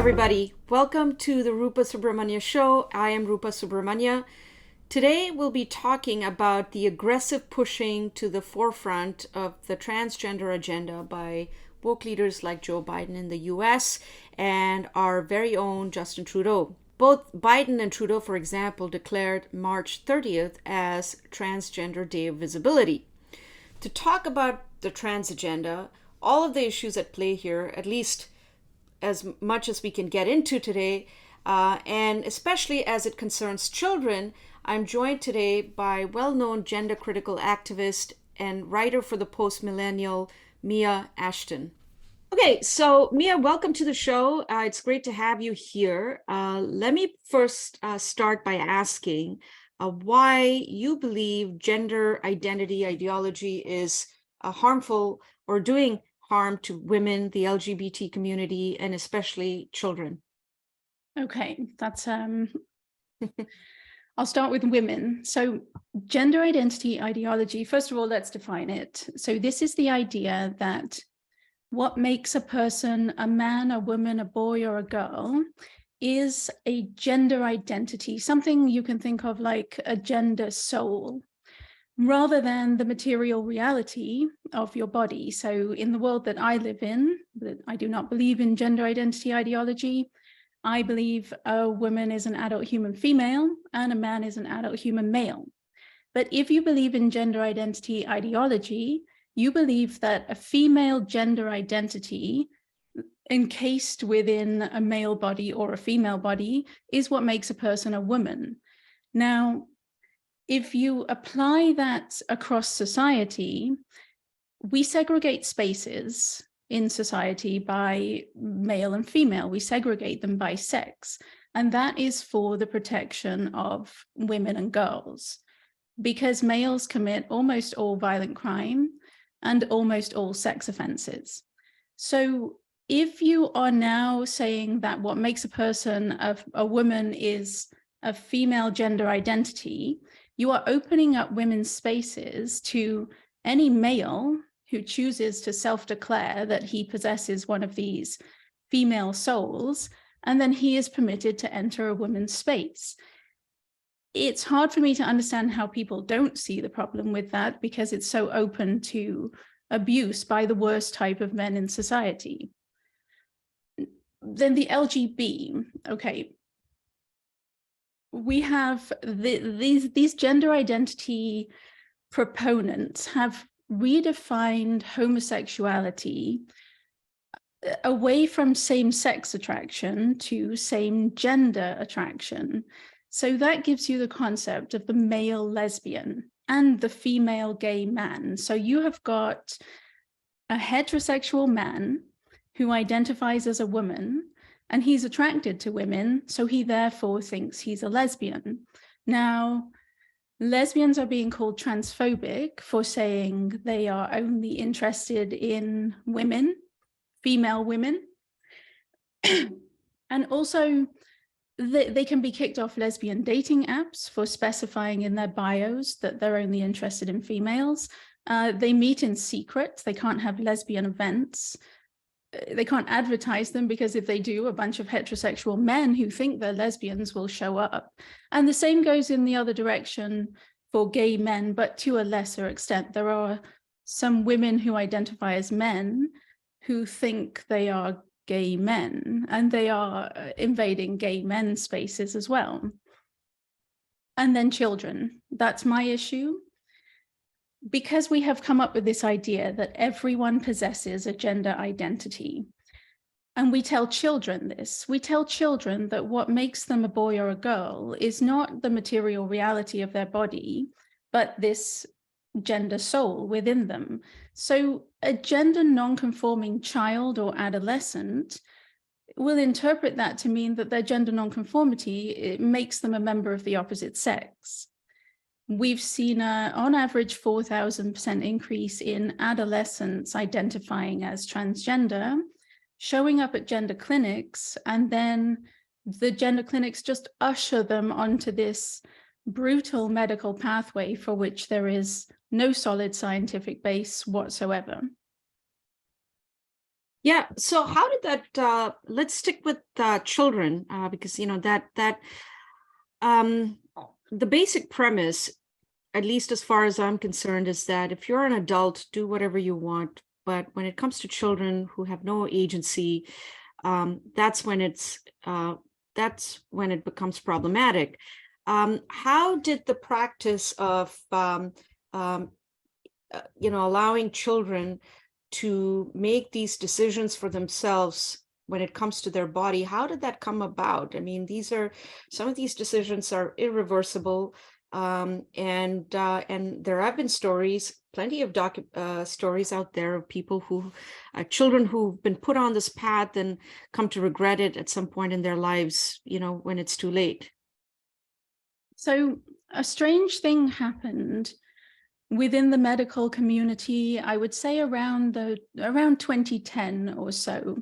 everybody. Welcome to the Rupa Subramanya Show. I am Rupa Subramanya. Today, we'll be talking about the aggressive pushing to the forefront of the transgender agenda by woke leaders like Joe Biden in the US and our very own Justin Trudeau. Both Biden and Trudeau, for example, declared March 30th as Transgender Day of Visibility. To talk about the trans agenda, all of the issues at play here, at least as much as we can get into today, and especially as it concerns children, I'm joined today by well-known gender-critical activist and writer for the Post Millennial, Mia Ashton. Okay, so Mia, welcome to the show. It's great to have you here. Let me first start by asking why you believe gender identity ideology is harmful or doing harm to women, the LGBT community, and especially children. Okay, that's I'll start with women. So gender identity ideology, first of all, let's define it. So this is the idea that what makes a person a man, a woman, a boy, or a girl is a gender identity, something you can think of like a gender soul, rather than the material reality of your body. So in the world that I live in, I do not believe in gender identity ideology. I believe a woman is an adult human female and a man is an adult human male. But if you believe in gender identity ideology, you believe that a female gender identity encased within a male body or a female body is what makes a person a woman. Now, if you apply that across society, we segregate spaces in society by male and female. We segregate them by sex, and that is for the protection of women and girls, because males commit almost all violent crime and almost all sex offenses. So if you are now saying that what makes a person a woman is a female gender identity, you are opening up women's spaces to any male who chooses to self-declare that he possesses one of these female souls, and then he is permitted to enter a woman's space. It's hard for me to understand how people don't see the problem with that, because it's so open to abuse by the worst type of men in society. Then the LGB, okay. We have these gender identity proponents have redefined homosexuality away from same-sex attraction to same-gender attraction. So that gives you the concept of the male lesbian and the female gay man. So you have got a heterosexual man who identifies as a woman, and he's attracted to women, so he therefore thinks he's a lesbian. Now, lesbians are being called transphobic for saying they are only interested in women, female women. And also, they can be kicked off lesbian dating apps for specifying in their bios that they're only interested in females. They meet in secret. They can't have lesbian events. They can't advertise them, because if they do, a bunch of heterosexual men who think they're lesbians will show up. And the same goes in the other direction for gay men, but to a lesser extent. There are some women who identify as men who think they are gay men, and they are invading gay men's spaces as well. And then children. That's my issue. Because we have come up with this idea that everyone possesses a gender identity, and we tell children this, we tell children that what makes them a boy or a girl is not the material reality of their body, but this gender soul within them. So a gender non-conforming child or adolescent will interpret that to mean that their gender non-conformity makes them a member of the opposite sex. We've seen on average 4,000% increase in adolescents identifying as transgender, showing up at gender clinics, and then the gender clinics just usher them onto this brutal medical pathway for which there is no solid scientific base whatsoever. Yeah. So how did that? Let's stick with children because that um, the basic premise, at least as far as I'm concerned, is that if you're an adult, do whatever you want. But when it comes to children who have no agency, that's when it becomes problematic. How did the practice of um, allowing children to make these decisions for themselves when it comes to their body, how did that come about? I mean, some of these decisions are irreversible, and there have been plenty of stories out there of people children who've been put on this path and come to regret it at some point in their lives, when it's too late. So a strange thing happened within the medical community, I would say around 2010 or so.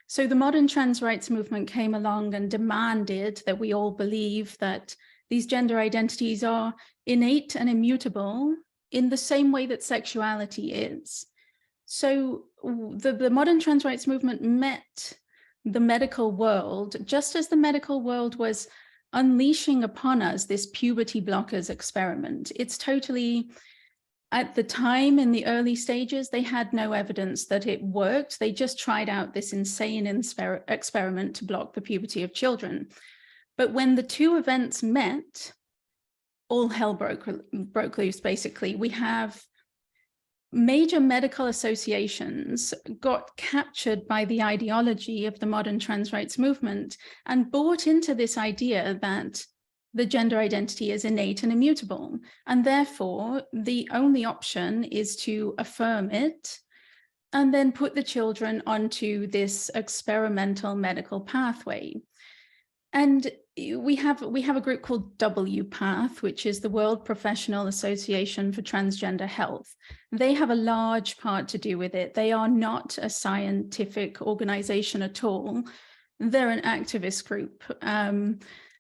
So the modern trans rights movement came along and demanded that we all believe that these gender identities are innate and immutable in the same way that sexuality is. So the modern trans rights movement met the medical world just as the medical world was unleashing upon us this puberty blockers experiment. It's totally, at the time, in the early stages, they had no evidence that it worked. They just tried out this insane experiment to block the puberty of children. But when the two events met, all hell broke loose, basically. We have major medical associations got captured by the ideology of the modern trans rights movement and bought into this idea that the gender identity is innate and immutable. And therefore, the only option is to affirm it and then put the children onto this experimental medical pathway. And we have a group called WPATH, which is the World Professional Association for Transgender Health. They have a large part to do with it. They are not a scientific organization at all. They're an activist group.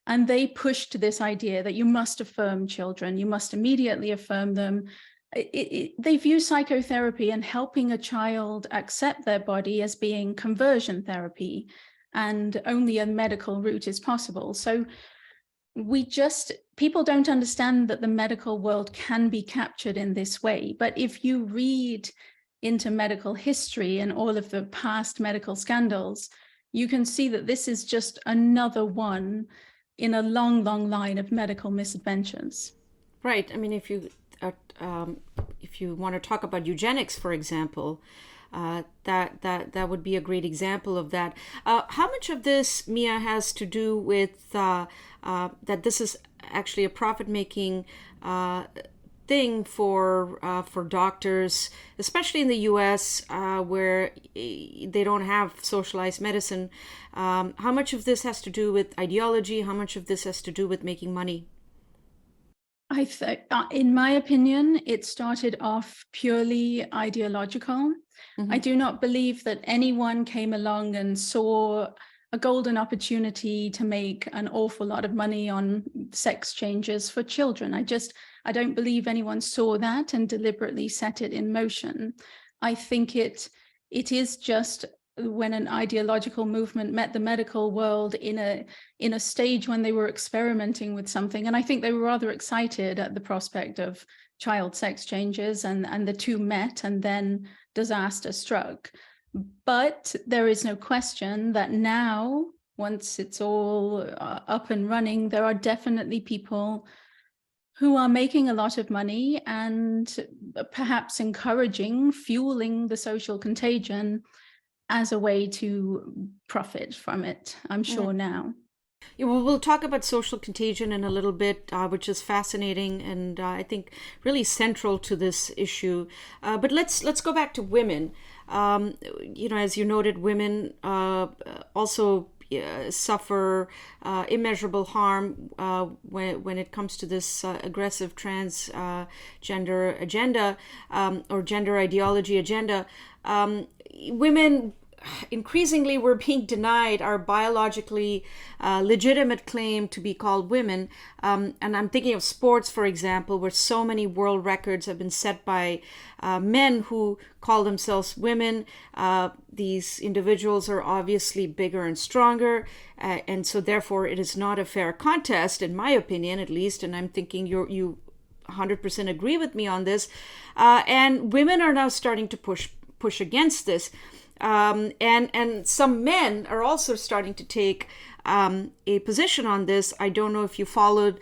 And they pushed this idea that you must affirm children, you must immediately affirm them. They view psychotherapy and helping a child accept their body as being conversion therapy, and only a medical route is possible. So people don't understand that the medical world can be captured in this way. But if you read into medical history and all of the past medical scandals, you can see that this is just another one in a long, long line of medical misadventures. Right. I mean, if you want to talk about eugenics, for example, that would be a great example of that. How much of this, Mia, has to do with that this is actually a profit-making thing for doctors, especially in the U.S., where they don't have socialized medicine? How much of this has to do with ideology? How much of this has to do with making money? In my opinion, it started off purely ideological. I do not believe that anyone came along and saw a golden opportunity to make an awful lot of money on sex changes for children. I don't believe anyone saw that and deliberately set it in motion. I think it is just when an ideological movement met the medical world in a stage when they were experimenting with something. And I think they were rather excited at the prospect of child sex changes, and the two met, and then disaster struck. But there is no question that now, once it's all up and running, there are definitely people who are making a lot of money and perhaps fueling the social contagion as a way to profit from it, I'm sure now. Yeah, well, we'll talk about social contagion in a little bit, which is fascinating and I think really central to this issue. But let's go back to women. As you noted, women also suffer immeasurable harm when it comes to this aggressive transgender agenda or gender ideology agenda. Women increasingly we're being denied our biologically legitimate claim to be called women. And I'm thinking of sports, for example, where so many world records have been set by men who call themselves women. These individuals are obviously bigger and stronger, and so therefore it is not a fair contest, in my opinion, at least. And I'm thinking you 100% agree with me on this. And women are now starting to push against this. And some men are also starting to take a position on this. I don't know if you followed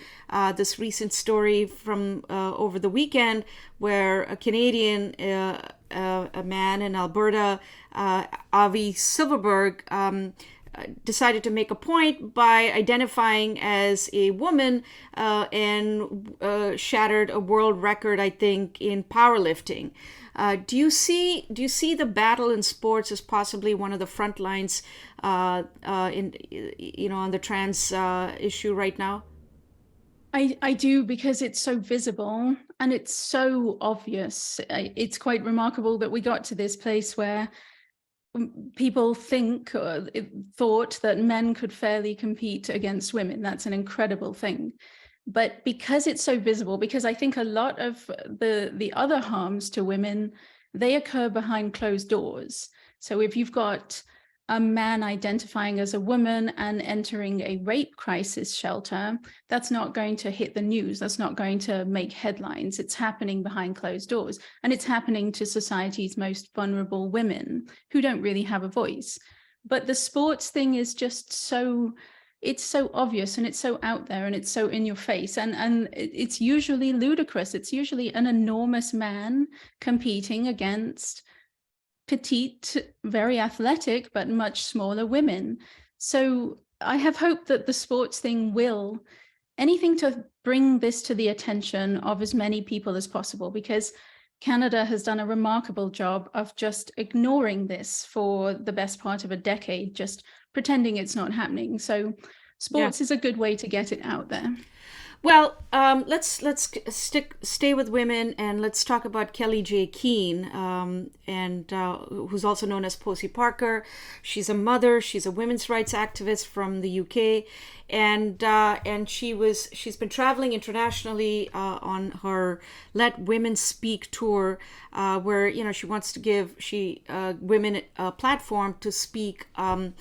this recent story from over the weekend, where a Canadian, a man in Alberta, Avi Silverberg, decided to make a point by identifying as a woman and shattered a world record, I think, in powerlifting. Do you see the battle in sports as possibly one of the front lines on the trans issue right now? I do, because it's so visible and it's so obvious. It's quite remarkable that we got to this place where people thought that men could fairly compete against women. That's an incredible thing. But because it's so visible, because I think a lot of the other harms to women, they occur behind closed doors. So if you've got a man identifying as a woman and entering a rape crisis shelter, that's not going to hit the news. That's not going to make headlines. It's happening behind closed doors. And it's happening to society's most vulnerable women who don't really have a voice. But the sports thing is just it's so obvious, and it's so out there, and it's so in your face, and it's usually ludicrous. It's usually an enormous man competing against petite, very athletic, but much smaller women. So I have hope that the sports thing will, anything to bring this to the attention of as many people as possible, because Canada has done a remarkable job of just ignoring this for the best part of a decade, just pretending it's not happening. So sports is a good way to get it out there. Well, let's stay with women, and let's talk about Kelly J. Keane, and who's also known as Posey Parker. She's a mother. She's a women's rights activist from the UK, and she's been traveling internationally on her Let Women Speak tour, where she wants to give women a platform to speak in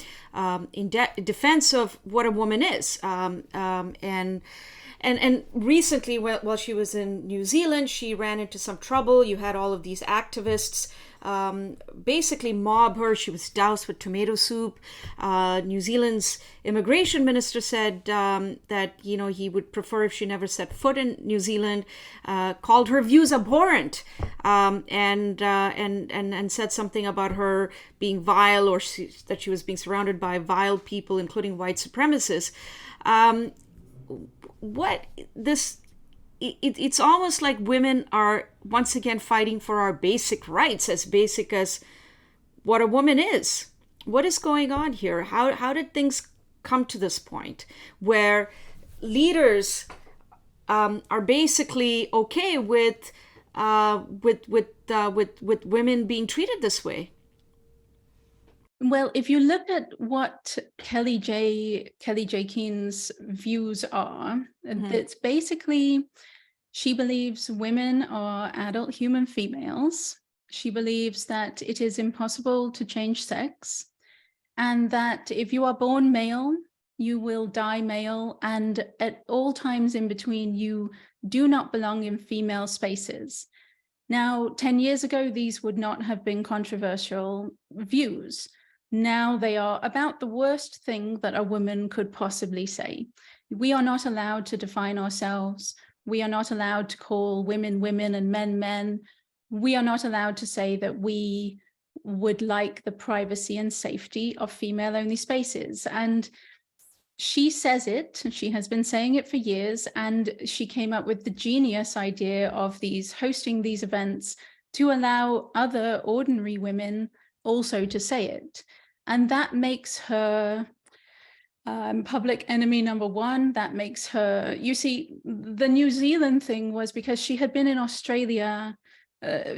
defense of what a woman is, And recently, while she was in New Zealand, she ran into some trouble. You had all of these activists basically mob her. She was doused with tomato soup. New Zealand's immigration minister said that he would prefer if she never set foot in New Zealand. Called her views abhorrent, and said something about her being vile, or that she was being surrounded by vile people, including white supremacists. It's almost like women are once again fighting for our basic rights, as basic as what a woman is. What is going on here? How did things come to this point where leaders are basically okay with women being treated this way? Well, if you look at what Kelly J. Keane's views are, it's basically, she believes women are adult human females. She believes that it is impossible to change sex, and that if you are born male, you will die male, and at all times in between, you do not belong in female spaces. Now, 10 years ago, these would not have been controversial views. Now they are about the worst thing that a woman could possibly say. We are not allowed to define ourselves. We are not allowed to call women women and men men. We are not allowed to say that we would like the privacy and safety of female-only spaces. And she says it, and she has been saying it for years, and she came up with the genius idea of hosting these events to allow other ordinary women also to say it. And that makes her public enemy number one. That makes her, you see, the New Zealand thing was because she had been in Australia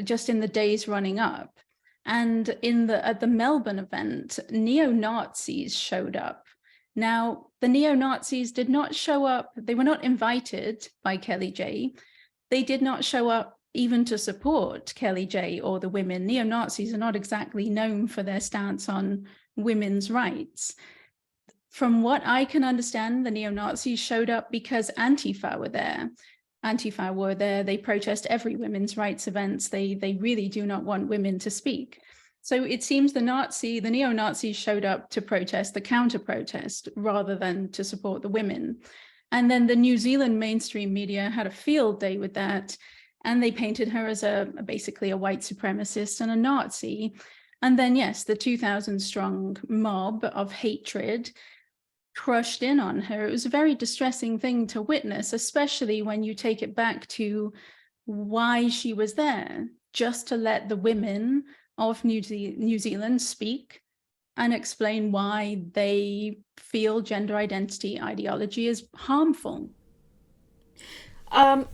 just in the days running up. And at the Melbourne event, neo-Nazis showed up. Now, the neo-Nazis did not show up. They were not invited by Kelly J. They did not show up even to support Kelly J or the women. Neo-Nazis are not exactly known for their stance on women's rights. From what I can understand, the neo-Nazis showed up because Antifa were there. Antifa were there. They protest every women's rights events. They really do not want women to speak. So it seems the neo-Nazis showed up to protest the counter-protest rather than to support the women. And then the New Zealand mainstream media had a field day with that. And they painted her as basically a white supremacist and a Nazi. And then, yes, the 2,000 strong mob of hatred crushed in on her. It was a very distressing thing to witness, especially when you take it back to why she was there, just to let the women of New Zealand speak and explain why they feel gender identity ideology is harmful. I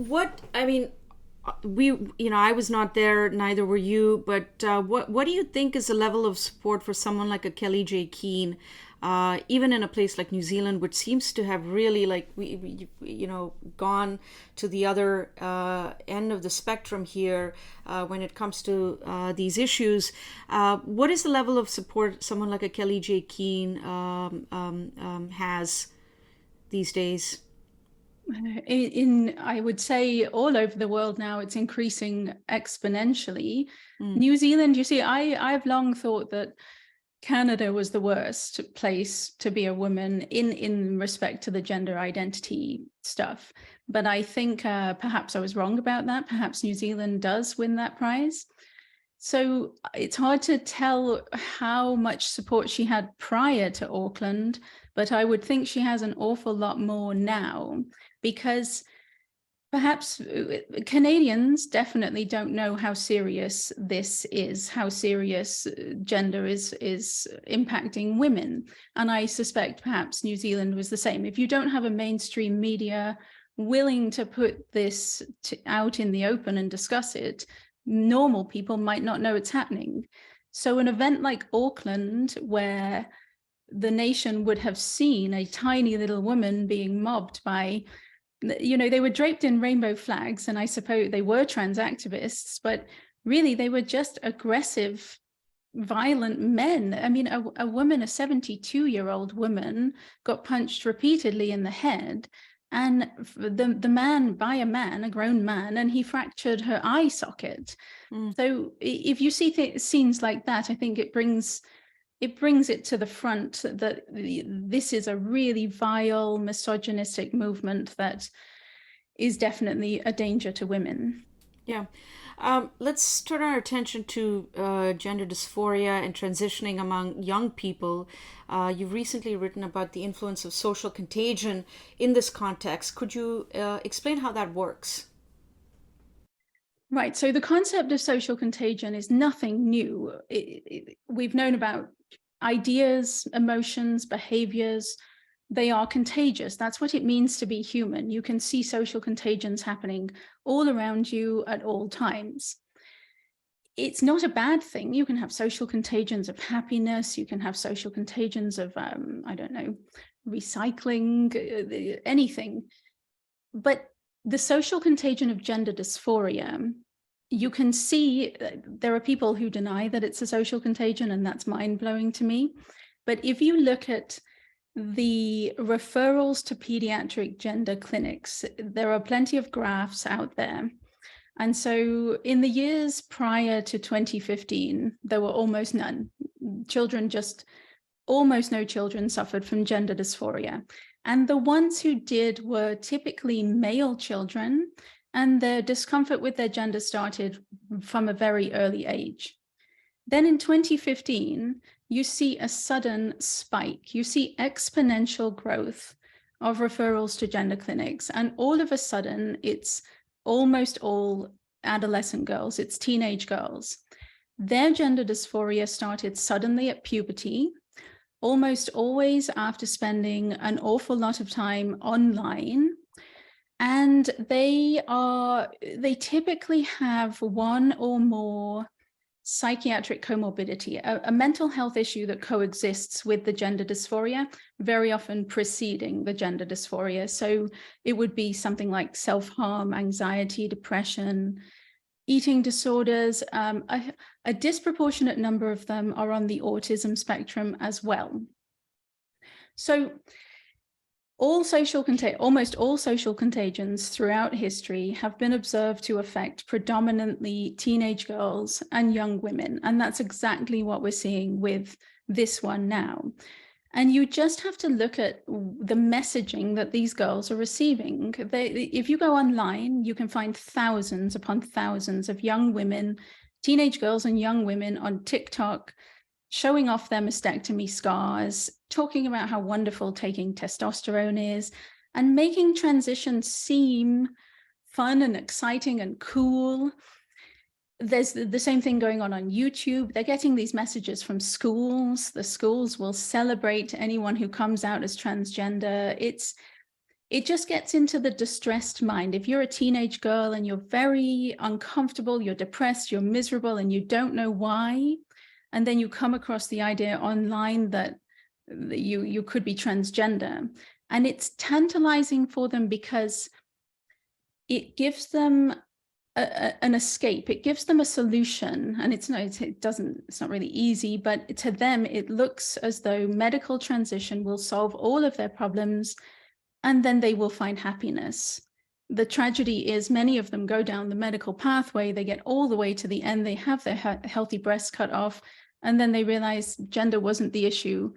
was not there, neither were you, but what do you think is the level of support for someone like a Kelly J. Keane, even in a place like New Zealand, which seems to have really gone to the other end of the spectrum here when it comes to these issues? What is the level of support someone like a Kelly J. Keane has these days? I would say all over the world now, it's increasing exponentially. New Zealand, you see, I've long thought that Canada was the worst place to be a woman in respect to the gender identity stuff. But I think perhaps I was wrong about that. Perhaps New Zealand does win that prize. So it's hard to tell how much support she had prior to Auckland, but I would think she has an awful lot more now, because perhaps Canadians definitely don't know how serious this is, how serious gender is impacting women. And I suspect perhaps New Zealand was the same. If you don't have a mainstream media willing to put this out in the open and discuss it, normal people might not know it's happening. So an event like Auckland, where the nation would have seen a tiny little woman being mobbed by, they were draped in rainbow flags, and I suppose they were trans activists, but really they were just aggressive, violent men. I mean, a woman, a 72-year-old woman, got punched repeatedly in the head, and the man, by a man, a grown man, and he fractured her eye socket. So if you see scenes like that, I think it brings it to the front that this is a really vile, misogynistic movement that is definitely a danger to women. Yeah. Let's turn our attention to gender dysphoria and transitioning among young people. You've recently written about the influence of social contagion in this context. Could you explain how that works? Right. So the concept of social contagion is nothing new. We've known about ideas, emotions, behaviors. They are contagious. That's what it means to be human. You can see social contagions happening all around you at all times. It's not a bad thing. You can have social contagions of happiness. You can have social contagions of, recycling, anything. But the social contagion of gender dysphoria, you can see there are people who deny that it's a social contagion, and that's mind-blowing to me. But if you look at the referrals to pediatric gender clinics, there are plenty of graphs out there. And so in the years prior to 2015, there were almost none. Almost no children suffered from gender dysphoria. And the ones who did were typically male children, and their discomfort with their gender started from a very early age. Then in 2015, you see a sudden spike. You see exponential growth of referrals to gender clinics. And all of a sudden, it's almost all adolescent girls, it's teenage girls. Their gender dysphoria started suddenly at puberty, almost always after spending an awful lot of time online. And they typically have one or more psychiatric comorbidity, a mental health issue that coexists with the gender dysphoria, very often preceding the gender dysphoria. So it would be something like self-harm, anxiety, depression, eating disorders. A disproportionate number of them are on the autism spectrum as well. So almost all social contagions throughout history have been observed to affect predominantly teenage girls and young women. And that's exactly what we're seeing with this one now. And you just have to look at the messaging that these girls are receiving. If you go online, you can find thousands upon thousands of young women, teenage girls and young women on TikTok, showing off their mastectomy scars, talking about how wonderful taking testosterone is, and making transitions seem fun and exciting and cool. There's the same thing going on YouTube. They're getting these messages from schools. The schools will celebrate anyone who comes out as transgender. It just gets into the distressed mind. If you're a teenage girl and you're very uncomfortable, you're depressed, you're miserable, and you don't know why, and then you come across the idea online that you could be transgender, and it's tantalizing for them because it gives them an escape. It gives them a solution, and it's not really easy, but to them it looks as though medical transition will solve all of their problems, and then they will find happiness. The tragedy is many of them go down the medical pathway, they get all the way to the end, they have their healthy breasts cut off, and then they realize gender wasn't the issue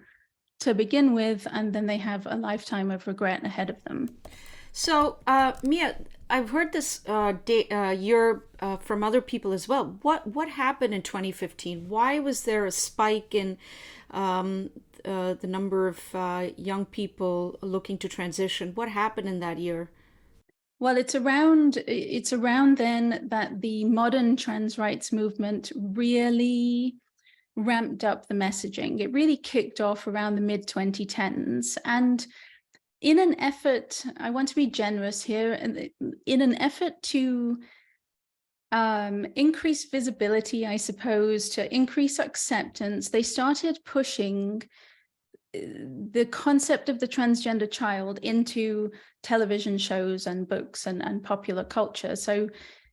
to begin with, and then they have a lifetime of regret ahead of them. So, Mia, I've heard this year from other people as well. What happened in 2015? Why was there a spike in the number of young people looking to transition? What happened in that year? Well, it's around then that the modern trans rights movement really ramped up the messaging. It really kicked off around the mid-2010s. And in an effort, I want to be generous here, in an effort to increase visibility, I suppose, to increase acceptance, they started pushing the concept of the transgender child into television shows and books and popular culture. So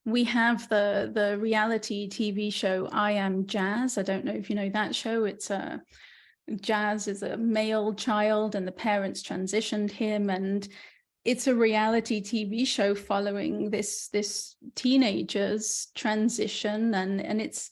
we have the reality TV show I Am Jazz. I don't know if you know that show. It's Jazz is a male child and the parents transitioned him, and it's a reality TV show following this teenager's transition, and it's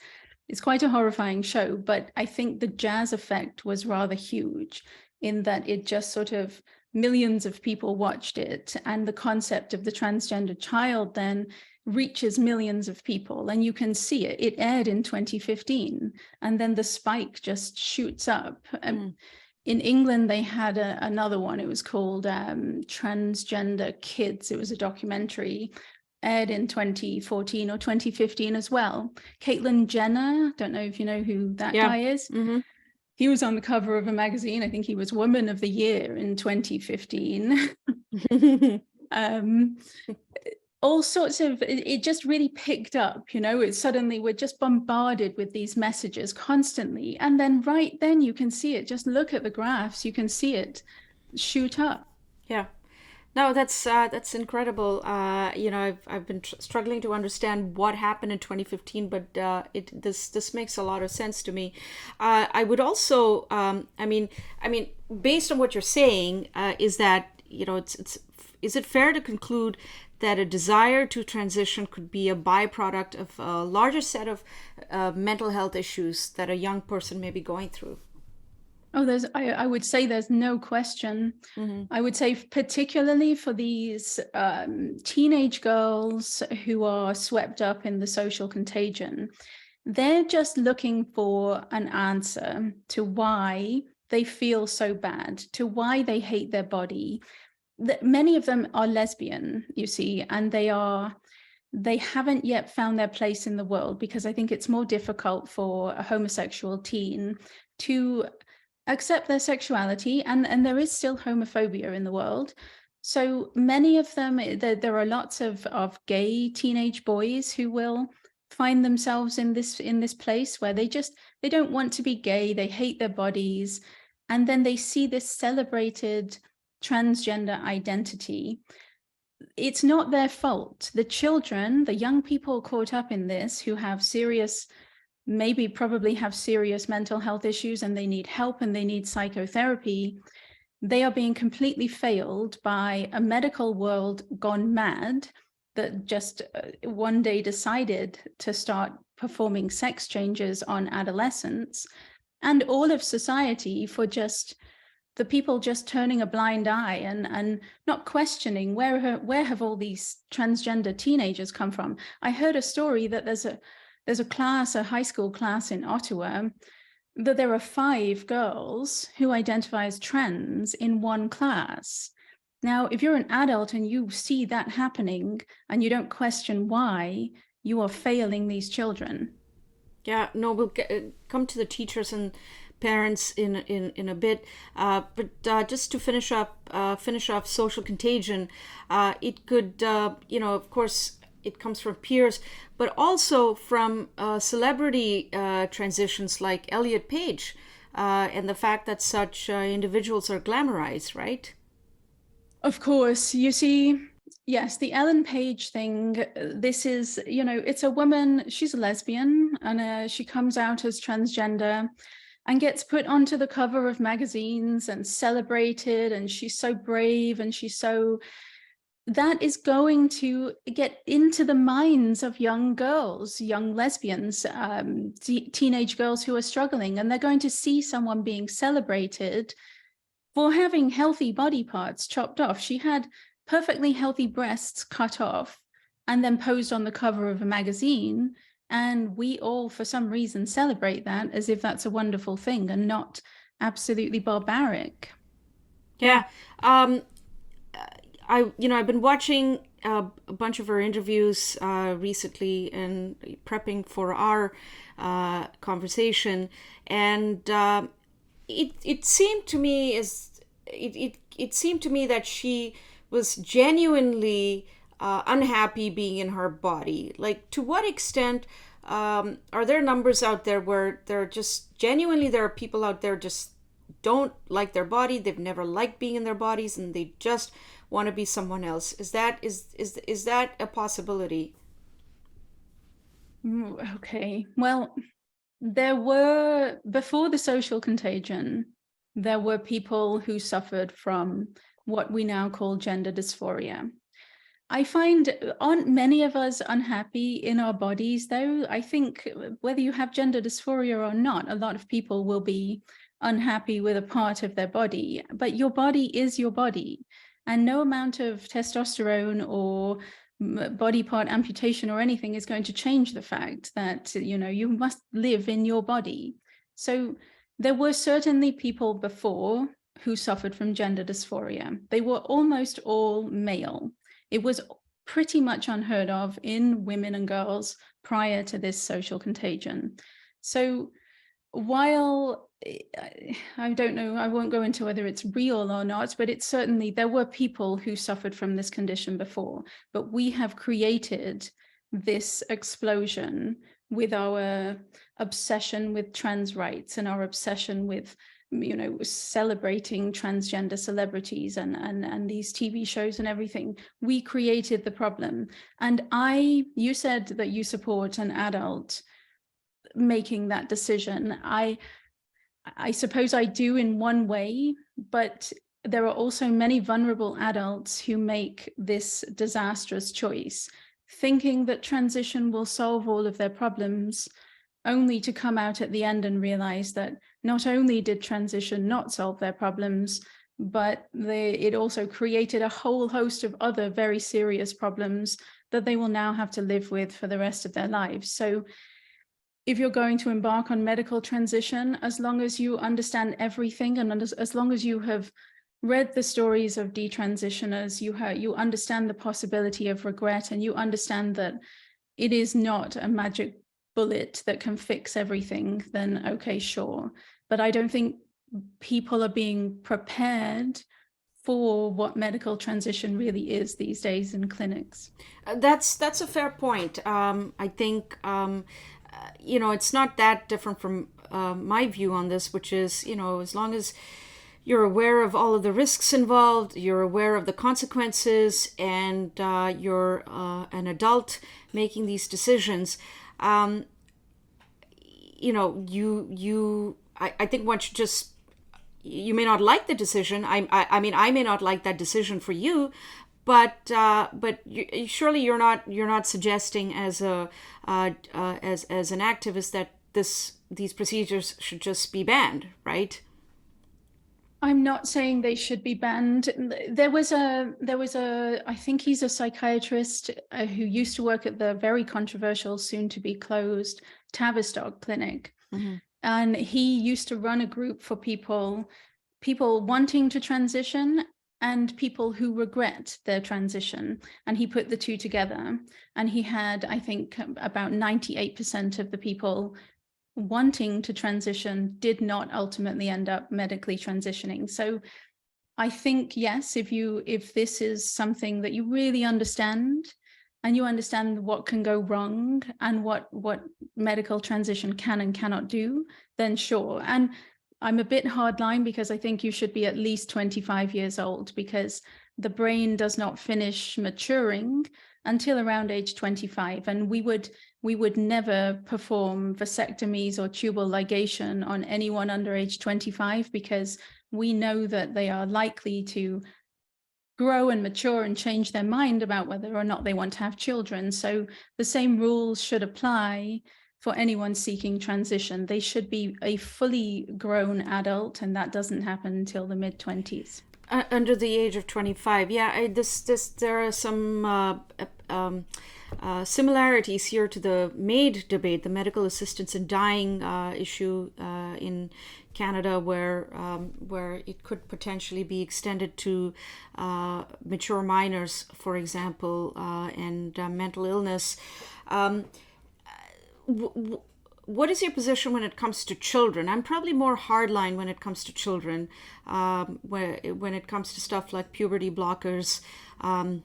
quite a horrifying show. But I think the Jazz effect was rather huge in that it just sort of millions of people watched it, and the concept of the transgender child then reaches millions of people, and you can see it. It aired in 2015, and then the spike just shoots up. In England, they had another one. It was called Transgender Kids. It was a documentary, aired in 2014 or 2015 as well. Caitlyn Jenner, don't know if you know who that guy is. Mm-hmm. He was on the cover of a magazine. I think he was Woman of the Year in 2015. All sorts of, it just really picked up, it's suddenly we're just bombarded with these messages constantly. And then right then you can see it, just look at the graphs, you can see it shoot up. Yeah. No, that's incredible. I've been struggling to understand what happened in 2015, but this makes a lot of sense to me. I would also, based on what you're saying, is that is it fair to conclude that a desire to transition could be a byproduct of a larger set of mental health issues that a young person may be going through? Oh, I would say there's no question. Mm-hmm. I would say particularly for these teenage girls who are swept up in the social contagion, they're just looking for an answer to why they feel so bad, to why they hate their body. Many of them are lesbian, you see, and they haven't yet found their place in the world, because I think it's more difficult for a homosexual teen to accept their sexuality, and there is still homophobia in the world. So many of them, there are lots of gay teenage boys who will find themselves in this place where they don't want to be gay, they hate their bodies, and then they see this celebrated transgender identity. It's not their fault. The children, the young people caught up in this who have serious, probably have serious mental health issues, and they need help and they need psychotherapy, they are being completely failed by a medical world gone mad that just one day decided to start performing sex changes on adolescents, and all of society for just the people just turning a blind eye and not questioning where have all these transgender teenagers come from. I heard a story that there's a class, a high school class in Ottawa, that there are 5 girls who identify as trans in one class. Now, if you're an adult and you see that happening and you don't question why, you are failing these children. Yeah, no, we'll come to the teachers and parents in a bit. But just to finish off social contagion, it could, of course, it comes from peers, but also from celebrity transitions like Elliot Page, and the fact that such individuals are glamorized, right? Of course, you see, yes, the Ellen Page thing, this is, it's a woman, she's a lesbian, and she comes out as transgender and gets put onto the cover of magazines and celebrated, and she's so brave, and that is going to get into the minds of young girls, young lesbians, teenage girls who are struggling, and they're going to see someone being celebrated for having healthy body parts chopped off. She had perfectly healthy breasts cut off and then posed on the cover of a magazine. And we all, for some reason, celebrate that as if that's a wonderful thing and not absolutely barbaric. Yeah. I've been watching a bunch of her interviews recently and prepping for our conversation, and it seemed to me that she was genuinely unhappy being in her body. Like, to what extent are there numbers out there where there are people out there just don't like their body, they've never liked being in their bodies, and they just want to be someone else? Is that a possibility? Okay, well, there were, before the social contagion, there were people who suffered from what we now call gender dysphoria. I find, aren't many of us unhappy in our bodies, though? I think whether you have gender dysphoria or not, a lot of people will be unhappy with a part of their body, but your body is your body, and no amount of testosterone or body part amputation or anything is going to change the fact that you must live in your body. So there were certainly people before who suffered from gender dysphoria. They were almost all male. It was pretty much unheard of in women and girls prior to this social contagion. So while I don't know, I won't go into whether it's real or not, but it's certainly, there were people who suffered from this condition before, but we have created this explosion with our obsession with trans rights and our obsession with celebrating transgender celebrities and these TV shows and everything. We created the problem. And you said that you support an adult making that decision. I suppose I do in one way, but there are also many vulnerable adults who make this disastrous choice, thinking that transition will solve all of their problems, only to come out at the end and realize that not only did transition not solve their problems, but it also created a whole host of other very serious problems that they will now have to live with for the rest of their lives. So if you're going to embark on medical transition, as long as you understand everything and as long as you have read the stories of detransitioners, you understand the possibility of regret, and you understand that it is not a magic bullet that can fix everything, then okay, sure. But I don't think people are being prepared for what medical transition really is these days in clinics. That's a fair point. I think it's not that different from my view on this, which is, as long as you're aware of all of the risks involved, you're aware of the consequences, and you're an adult making these decisions. I think one should just. You may not like the decision. I mean, I may not like that decision for you, but surely you're not suggesting as an activist that these procedures should just be banned, right? I'm not saying they should be banned. There was a I think he's a psychiatrist who used to work at the very controversial, soon to be closed Tavistock clinic. Mm-hmm. And he used to run a group for people wanting to transition and people who regret their transition. And he put the two together. And he had, I think, about 98% of the people wanting to transition did not ultimately end up medically transitioning. So I think, yes, if this is something that you really understand, and you understand what can go wrong and what medical transition can and cannot do, then sure. And I'm a bit hardline because I think you should be at least 25 years old, because the brain does not finish maturing until around age 25. And we would never perform vasectomies or tubal ligation on anyone under age 25, because we know that they are likely to grow and mature and change their mind about whether or not they want to have children. So the same rules should apply for anyone seeking transition. They should be a fully grown adult, and that doesn't happen until the mid-20s. Under the age of 25. Yeah, there are some similarities here to the MAID debate, the medical assistance in dying issue in Canada, where it could potentially be extended to mature minors, for example, and mental illness. What is your position when it comes to children? I'm probably more hardline when it comes to children. When it comes to stuff like puberty blockers, I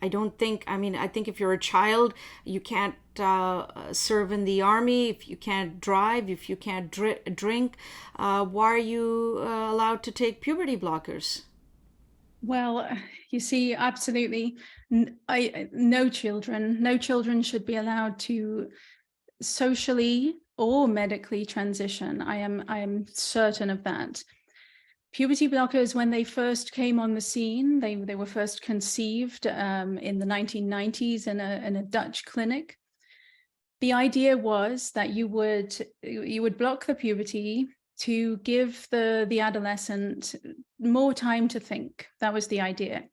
think if you're a child, you can't serve in the army, if you can't drive, if you can't drink, why are you allowed to take puberty blockers? Well, you see, absolutely. No children should be allowed to socially or medically transition. I am certain of that. Puberty blockers, when they first came on the scene, they were first conceived in the 1990s in a Dutch clinic. The idea was that you would block the puberty to give the adolescent more time to think. That was the idea.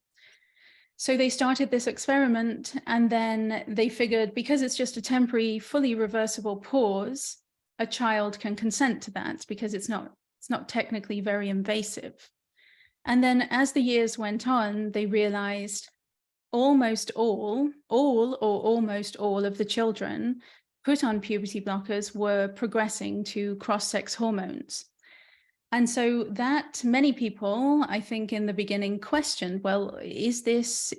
So they started this experiment, and then they figured, because it's just a temporary, fully reversible pause, a child can consent to that because it's not technically very invasive. And then as the years went on, they realized almost all of the children put on puberty blockers were progressing to cross-sex hormones. And so that many people, I think in the beginning, questioned, well, is this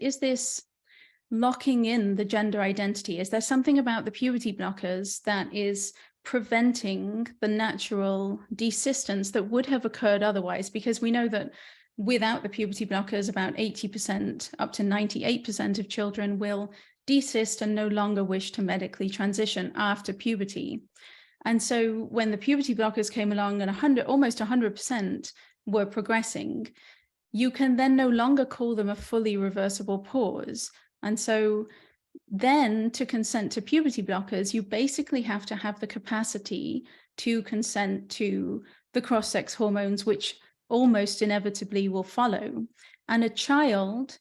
locking in the gender identity? Is there something about the puberty blockers that is preventing the natural desistance that would have occurred otherwise? Because we know that without the puberty blockers, about 80%, up to 98% of children will desist and no longer wish to medically transition after puberty. And so when the puberty blockers came along and almost 100% were progressing, you can then no longer call them a fully reversible pause. And so then to consent to puberty blockers, you basically have to have the capacity to consent to the cross-sex hormones, which almost inevitably will follow. And a child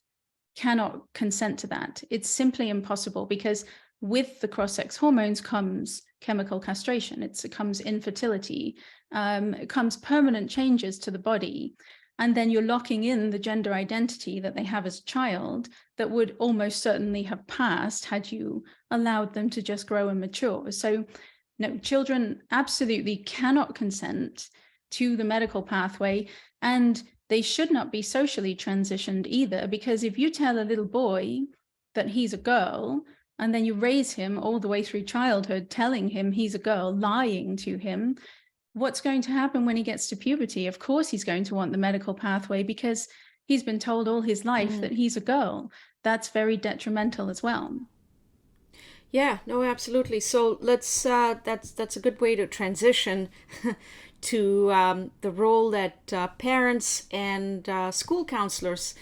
cannot consent to that. It's simply impossible, because with the cross-sex hormones comes chemical castration. It comes infertility, it comes permanent changes to the body. And then you're locking in the gender identity that they have as a child that would almost certainly have passed had you allowed them to just grow and mature. So no, children absolutely cannot consent to the medical pathway. And they should not be socially transitioned either, because if you tell a little boy that he's a girl, and then you raise him all the way through childhood telling him he's a girl, lying to him, what's going to happen when he gets to puberty? Of course, he's going to want the medical pathway because he's been told all his life that he's a girl. That's very detrimental as well. Yeah, no, absolutely. So that's a good way to transition to the role that parents and school counselors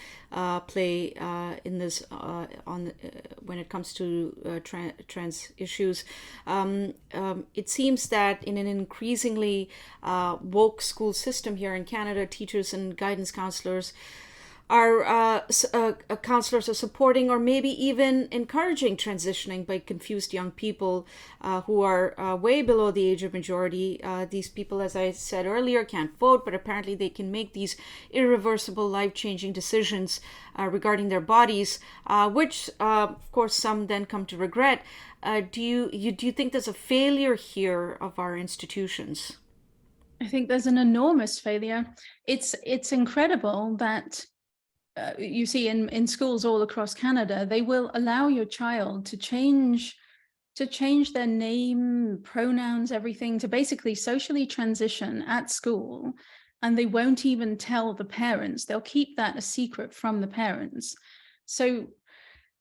play in this when it comes to trans issues. It seems that in an increasingly woke school system here in Canada, teachers and guidance counselors counselors are supporting or maybe even encouraging transitioning by confused young people who are way below the age of majority. These people, as I said earlier, can't vote, but apparently they can make these irreversible, life-changing decisions regarding their bodies, which, of course, some then come to regret. Do you think there's a failure here of our institutions? I think there's an enormous failure. It's incredible that you see in schools all across Canada, they will allow your child to change their name, pronouns, everything, to basically socially transition at school, and they won't even tell the parents. They'll keep that a secret from the parents. So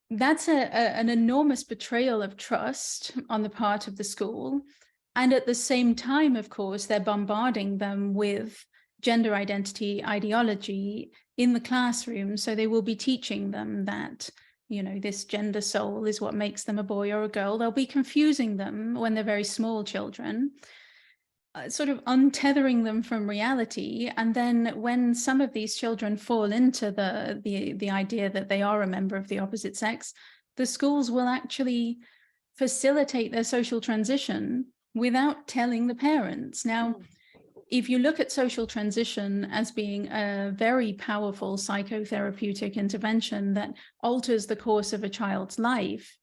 that's an enormous betrayal of trust on the part of the school. And at the same time, of course, they're bombarding them with gender identity ideology in the classroom. So they will be teaching them that, this gender soul is what makes them a boy or a girl. They'll be confusing them when they're very small children, sort of untethering them from reality. And then when some of these children fall into the idea that they are a member of the opposite sex, the schools will actually facilitate their social transition without telling the parents. Now, if you look at social transition as being a very powerful psychotherapeutic intervention that alters the course of a child's life,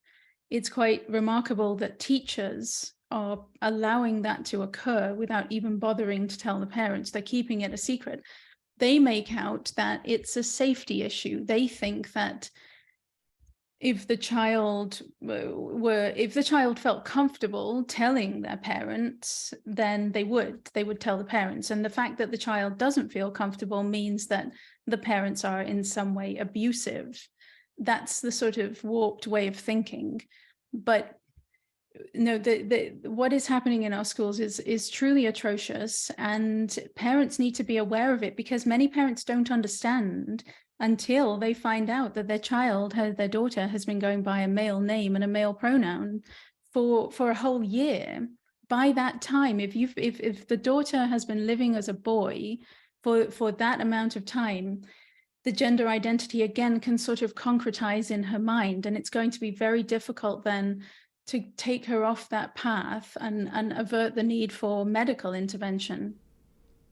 it's quite remarkable that teachers are allowing that to occur without even bothering to tell the parents. They're keeping it a secret. They make out that it's a safety issue. They think that if the child felt comfortable telling their parents, then they would tell the parents. And the fact that the child doesn't feel comfortable means that the parents are in some way abusive. That's the sort of warped way of thinking. But no, what is happening in our schools is truly atrocious, and parents need to be aware of it, because many parents don't understand until they find out that their daughter has been going by a male name and a male pronoun for a whole year. By that time, if the daughter has been living as a boy for that amount of time, the gender identity again can sort of concretize in her mind, and it's going to be very difficult then to take her off that path and avert the need for medical intervention.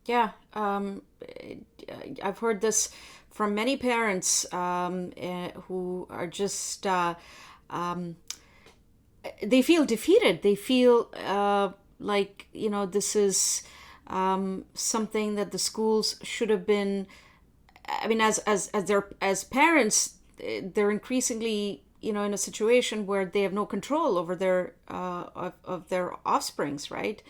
Yeah, I've heard this from many parents who are just they feel defeated. They feel like this is something that the schools should have been. I mean, as parents, they're increasingly in a situation where they have no control over their of their offsprings, right?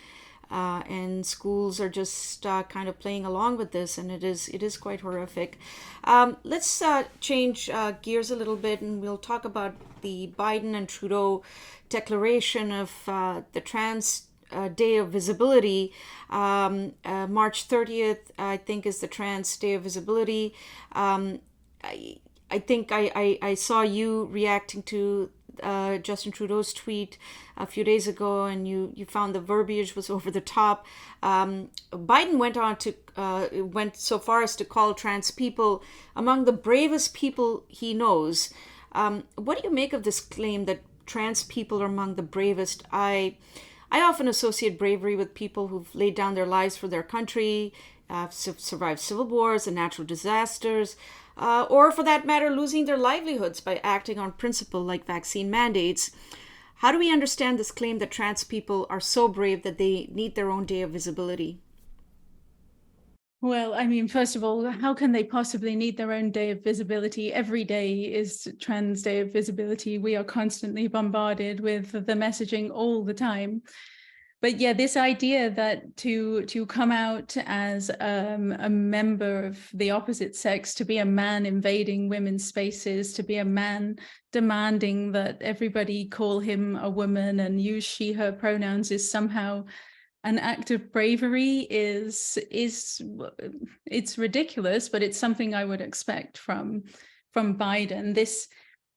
And schools are just kind of playing along with this, and it is quite horrific. Let's change gears a little bit, and we'll talk about the Biden and Trudeau declaration of the Trans Day of Visibility. March 30th, I think, is the Trans Day of Visibility. I think I saw you reacting to Justin Trudeau's tweet a few days ago, and you found the verbiage was over the top. Biden went so far as to call trans people among the bravest people he knows. What do you make of this claim that trans people are among the bravest? I often associate bravery with people who've laid down their lives for their country, survived civil wars and natural disasters, or for that matter, losing their livelihoods by acting on principle like vaccine mandates. How do we understand this claim that trans people are so brave that they need their own day of visibility? Well, I mean, first of all, how can they possibly need their own day of visibility? Every day is Trans Day of Visibility. We are constantly bombarded with the messaging all the time. But yeah, this idea that to come out as a member of the opposite sex, to be a man invading women's spaces, to be a man demanding that everybody call him a woman and use she, her pronouns is somehow an act of bravery is it's ridiculous, but it's something I would expect from Biden.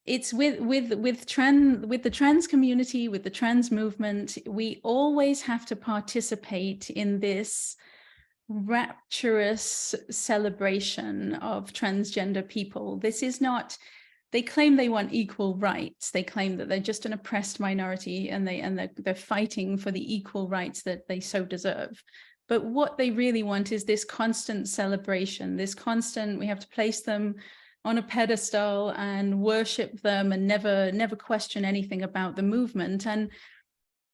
It's with the trans community, with the trans movement, we always have to participate in this rapturous celebration of transgender people. This is not, they claim they want equal rights. They claim that they're just an oppressed minority and they're fighting for the equal rights that they so deserve. But what they really want is this constant celebration, this constant, we have to place them on a pedestal and worship them and never question anything about the movement. And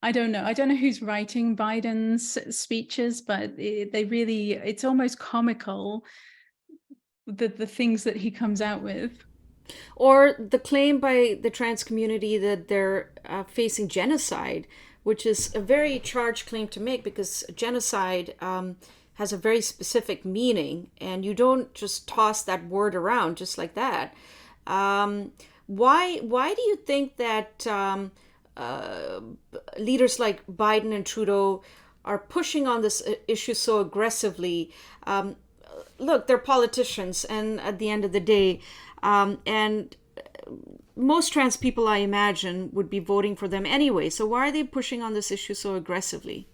I don't know who's writing Biden's speeches, but it's almost comical, the things that he comes out with. Or the claim by the trans community that they're facing genocide, which is a very charged claim to make, because genocide has a very specific meaning, and you don't just toss that word around just like that. Why do you think that leaders like Biden and Trudeau are pushing on this issue so aggressively? Look, they're politicians, and at the end of the day, and most trans people, I imagine, would be voting for them anyway. So why are they pushing on this issue so aggressively?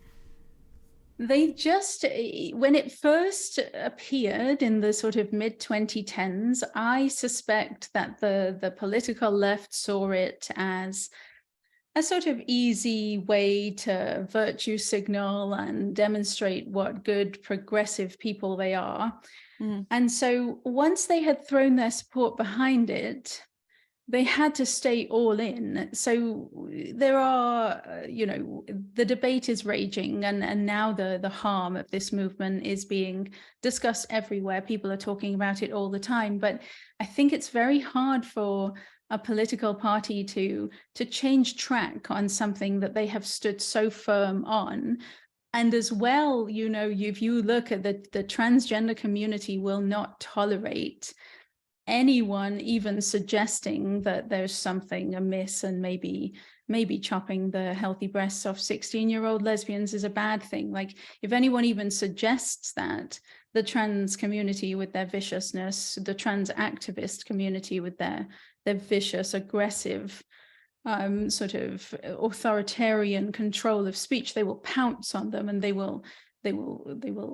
They just, when it first appeared in the sort of mid-2010s, I suspect that the political left saw it as a sort of easy way to virtue signal and demonstrate what good progressive people they are. And so once they had thrown their support behind it, they had to stay all in. So there are, the debate is raging, and now the harm of this movement is being discussed everywhere. People are talking about it all the time. But I think it's very hard for a political party to change track on something that they have stood so firm on. And as well, if you look at the transgender community will not tolerate anyone even suggesting that there's something amiss and maybe chopping the healthy breasts off 16-year-old lesbians is a bad thing. Like, if anyone even suggests that, the trans community with their viciousness, the trans activist community with their vicious, aggressive, sort of authoritarian control of speech, they will pounce on them, and they will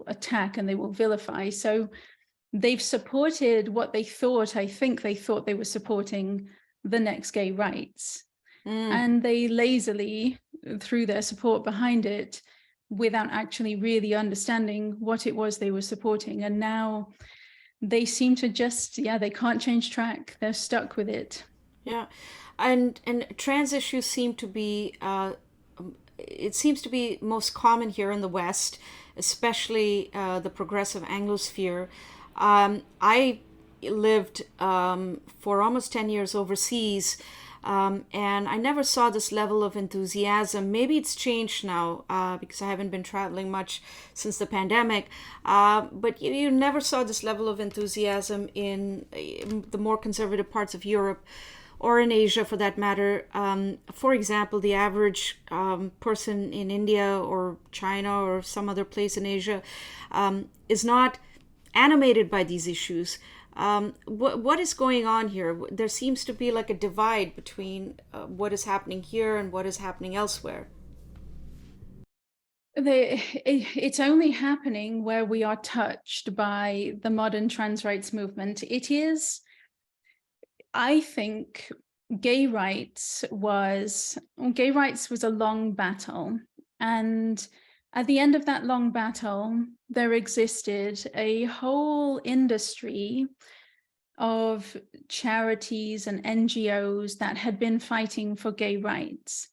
attack, and they will vilify. So they've supported what I think they thought they were supporting, the next gay rights. And they lazily threw their support behind it without actually really understanding what it was they were supporting. And now they seem to just, they can't change track. They're stuck with it. Yeah. And trans issues seem to be, it seems to be most common here in the West, especially the progressive Anglosphere. I lived for almost 10 years overseas, and I never saw this level of enthusiasm. Maybe it's changed now because I haven't been traveling much since the pandemic, but you never saw this level of enthusiasm in the more conservative parts of Europe, or in Asia for that matter. For example, the average person in India or China or some other place in Asia is not animated by these issues. What is going on here? There seems to be like a divide between what is happening here and what is happening elsewhere. It's only happening where we are touched by the modern trans rights movement. It is, I think, gay rights was a long battle, and at the end of that long battle, there existed a whole industry of charities and NGOs that had been fighting for gay rights.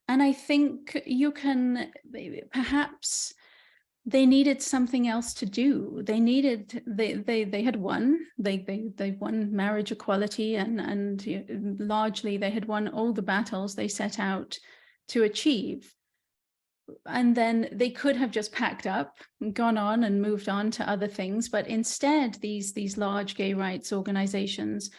And I think you can perhaps they needed something else to do. They had won. They won marriage equality, and largely they had won all the battles they set out to achieve. And then they could have just packed up and gone on and moved on to other things, but instead these large gay rights organizations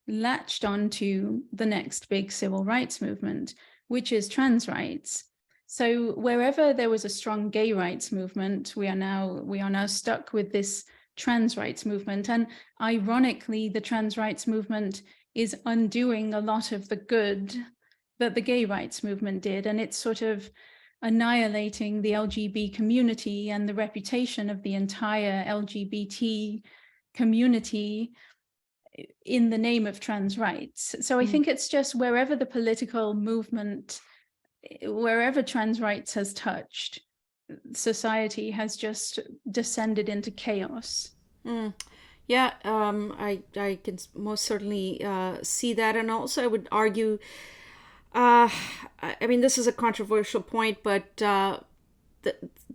latched onto the next big civil rights movement, which is trans rights. So wherever there was a strong gay rights movement, we are now stuck with this trans rights movement. And ironically, the trans rights movement is undoing a lot of the good that the gay rights movement did, and it's sort of annihilating the LGBT community and the reputation of the entire LGBT community in the name of trans rights. So I think it's just wherever the political movement, wherever trans rights has touched, society has just descended into chaos. Yeah, I can most certainly see that. And also I would argue, I mean, this is a controversial point, but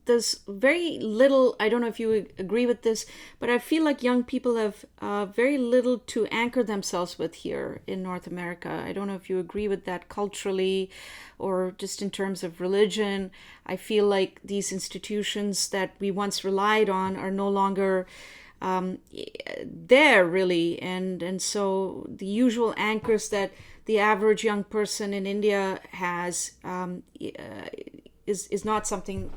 there's very little, I don't know if you agree with this, but I feel like young people have very little to anchor themselves with here in North America. I don't know if you agree with that culturally or just in terms of religion. I feel like these institutions that we once relied on are no longer there really, and so the usual anchors that the average young person in India has is not something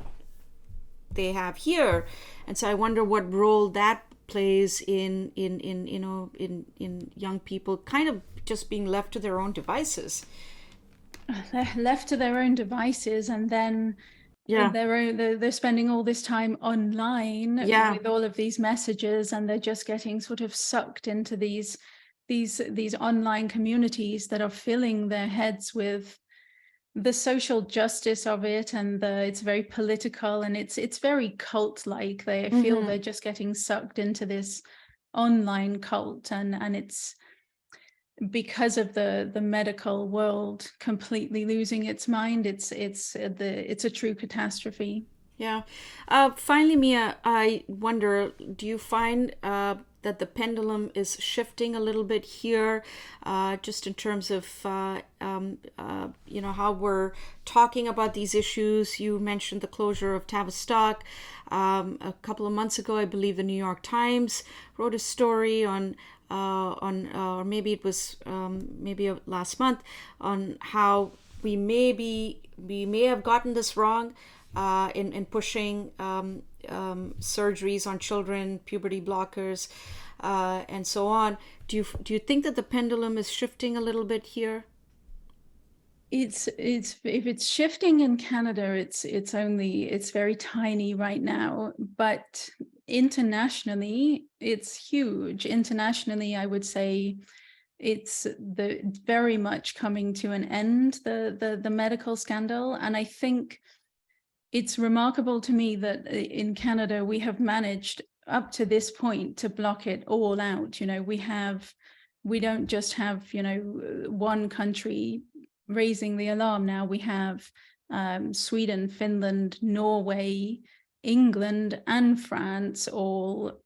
they have here, and so I wonder what role that plays in young people kind of just being left to their own devices. They're left to their own devices, and then they're spending all this time online with all of these messages, and they're just getting sort of sucked into these online communities that are filling their heads with the social justice of it, and it's very political, and it's very cult-like. They feel they're just getting sucked into this online cult, and it's because of the medical world completely losing its mind. It's a true catastrophe. Yeah. Finally, Mia, I wonder, do you find that the pendulum is shifting a little bit here, just in terms of, how we're talking about these issues? You mentioned the closure of Tavistock. A couple of months ago, I believe the New York Times wrote a story on or maybe it was last month, on how we may have gotten this wrong in pushing surgeries on children, puberty blockers, and so on. Do you think that the pendulum is shifting a little bit here? It's if it's shifting in Canada, it's very tiny right now, but internationally it's huge. Internationally, I would say it's very much coming to an end, the medical scandal. And I think it's remarkable to me that in Canada we have managed up to this point to block it all out. We don't just have one country raising the alarm now. We have Sweden, Finland, Norway, England, and France all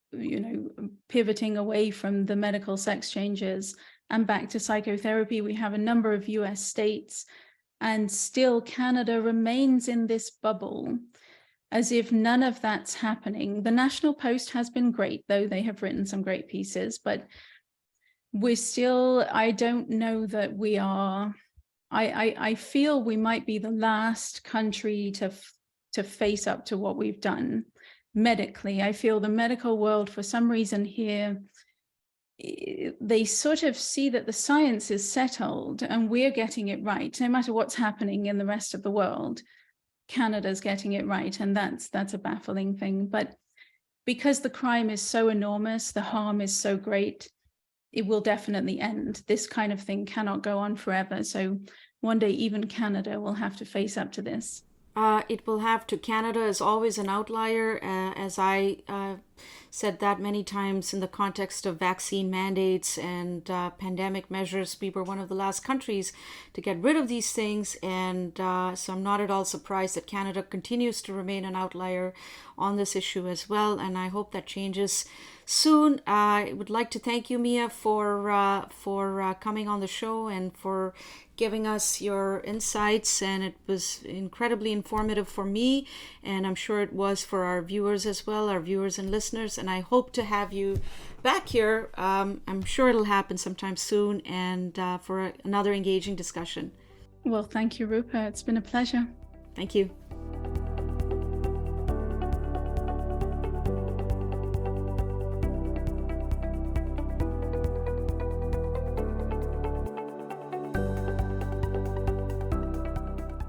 pivoting away from the medical sex changes and back to psychotherapy. We have a number of US states, and still Canada remains in this bubble as if none of that's happening. The National Post has been great, though. They have written some great pieces, but we're still, I don't know that we are, I feel we might be the last country to face up to what we've done medically. I feel the medical world, for some reason here, they sort of see that the science is settled and we're getting it right. No matter what's happening in the rest of the world, Canada's getting it right. And that's a baffling thing. But because the crime is so enormous, the harm is so great, it will definitely end. This kind of thing cannot go on forever. So one day even Canada will have to face up to this. It will have to. Canada is always an outlier, as I said that many times in the context of vaccine mandates and pandemic measures. We were one of the last countries to get rid of these things, and so I'm not at all surprised that Canada continues to remain an outlier on this issue as well, and I hope that changes soon. I would like to thank you, Mia, for coming on the show and for giving us your insights, and it was incredibly informative for me, and I'm sure it was for our viewers as well, our viewers and listeners, and I hope to have you back here. I'm sure it'll happen sometime soon, and for another engaging discussion. Well, thank you, Rupa. It's been a pleasure. Thank you.